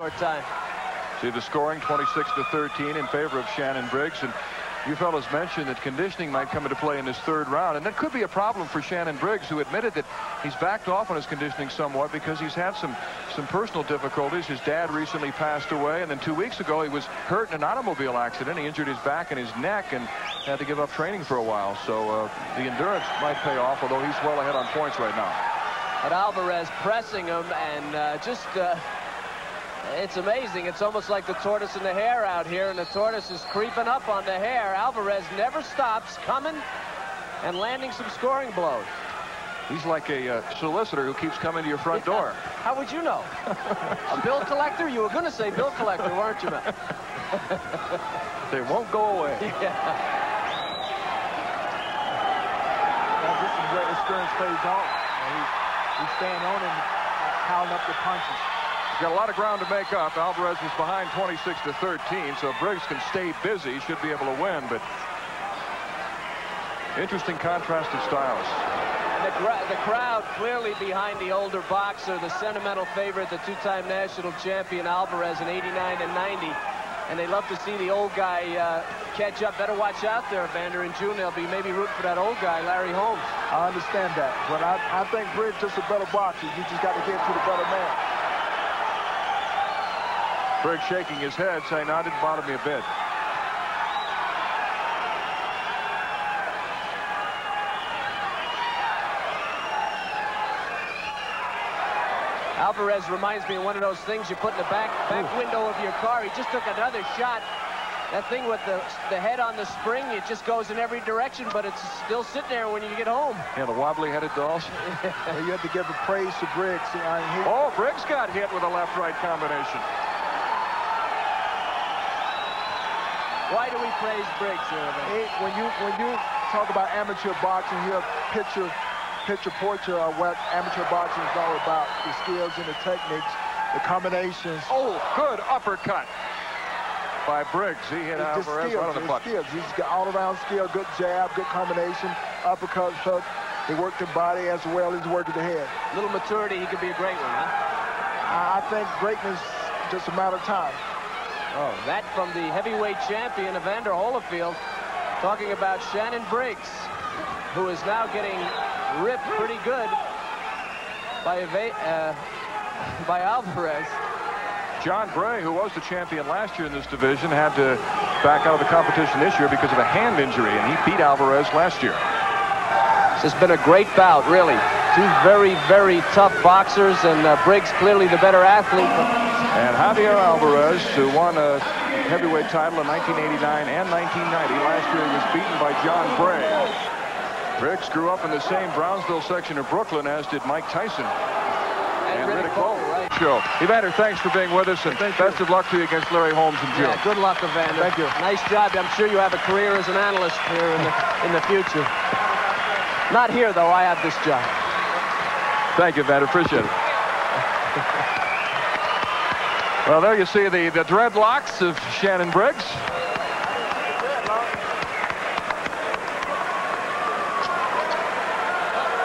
Short time. See the scoring, 26-13 in favor of Shannon Briggs. And you fellas mentioned that conditioning might come into play in this third round, and that could be a problem for Shannon Briggs, who admitted that he's backed off on his conditioning somewhat because he's had some personal difficulties. His dad recently passed away, and then 2 weeks ago he was hurt in an automobile accident. He injured his back and his neck and had to give up training for a while. So the endurance might pay off, although he's well ahead on points right now. But Alvarez pressing him, and it's amazing. It's almost like the tortoise and the hare out here, and the tortoise is creeping up on the hare. Alvarez never stops coming and landing some scoring blows. He's like a solicitor who keeps coming to your front door. How would you know? A bill collector? You were going to say bill collector, weren't you, man? They won't go away. Yeah. This is where experience plays on. He's staying on and counting up the punches. He's got a lot of ground to make up. Alvarez was behind 26-13, so Briggs can stay busy, should be able to win, but interesting contrasted styles. The crowd clearly behind the older boxer, the sentimental favorite, the two-time national champion Alvarez in '89 and '90. And they love to see the old guy catch up. Better watch out there, Evander. In June, they'll be maybe rooting for that old guy, Larry Holmes. I understand that, but I think Briggs is a better boxer. You just got to get to the better man. Briggs shaking his head, saying, no, it didn't bother me a bit. Alvarez reminds me of one of those things you put in the back window of your car. He just took another shot. That thing with the head on the spring, it just goes in every direction, but it's still sitting there when you get home. Yeah, the wobbly-headed dolls. You have to give a praise to Briggs. Oh, Briggs got hit with a left-right combination. Why do we praise Briggs here? When you talk about amateur boxing, you have picture portrait of what amateur boxing is all about: the skills and the techniques, the combinations. Oh, good uppercut by Briggs. He hit Alvarez right on the butt. He's got all-around skill, good jab, good combination, uppercut, hook. He worked the body as well as worked the head. Little maturity, he could be a great one, huh? I think greatness is just a matter of time. Oh, that from the heavyweight champion, Evander Holyfield, talking about Shannon Briggs, who is now getting ripped pretty good by Alvarez. John Bray, who was the champion last year in this division, had to back out of the competition this year because of a hand injury, and he beat Alvarez last year. This has been a great bout, really. Two very, very tough boxers, and Briggs clearly the better athlete. And Javier Alvarez, who won a heavyweight title in 1989 and 1990. Last year he was beaten by John Bray. Briggs grew up in the same Brownsville section of Brooklyn as did Mike Tyson. And Riddick Bowe, right? Show. Evander, thanks for being with us, and best of luck to you against Larry Holmes in June. Yeah, good luck, Evander. Thank you. Nice job. I'm sure you have a career as an analyst here in the future. Not here, though. I have this job. Thank you, Evander. Appreciate it. Well, there you see the dreadlocks of Shannon Briggs.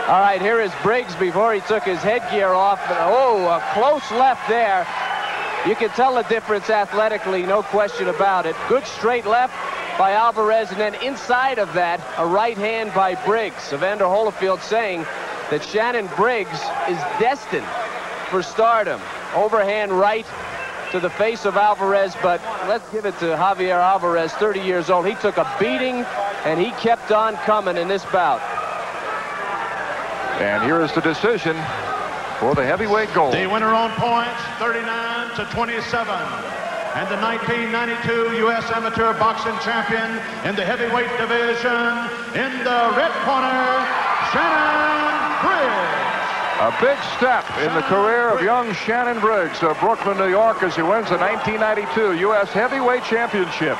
All right, here is Briggs before he took his headgear off. Oh, a close left there. You can tell the difference athletically, no question about it. Good straight left by Alvarez, and then inside of that, a right hand by Briggs. Evander Holyfield saying that Shannon Briggs is destined for stardom. Overhand right to the face of Alvarez, but let's give it to Javier Alvarez, 30 years old. He took a beating, and he kept on coming in this bout. And here is the decision for the heavyweight gold. The winner on points, 39-27. And the 1992 U.S. Amateur Boxing Champion in the heavyweight division, in the red corner, Shannon Briggs. A big step in the career of young Shannon Briggs of Brooklyn, New York, as he wins the 1992 U.S. Heavyweight Championship.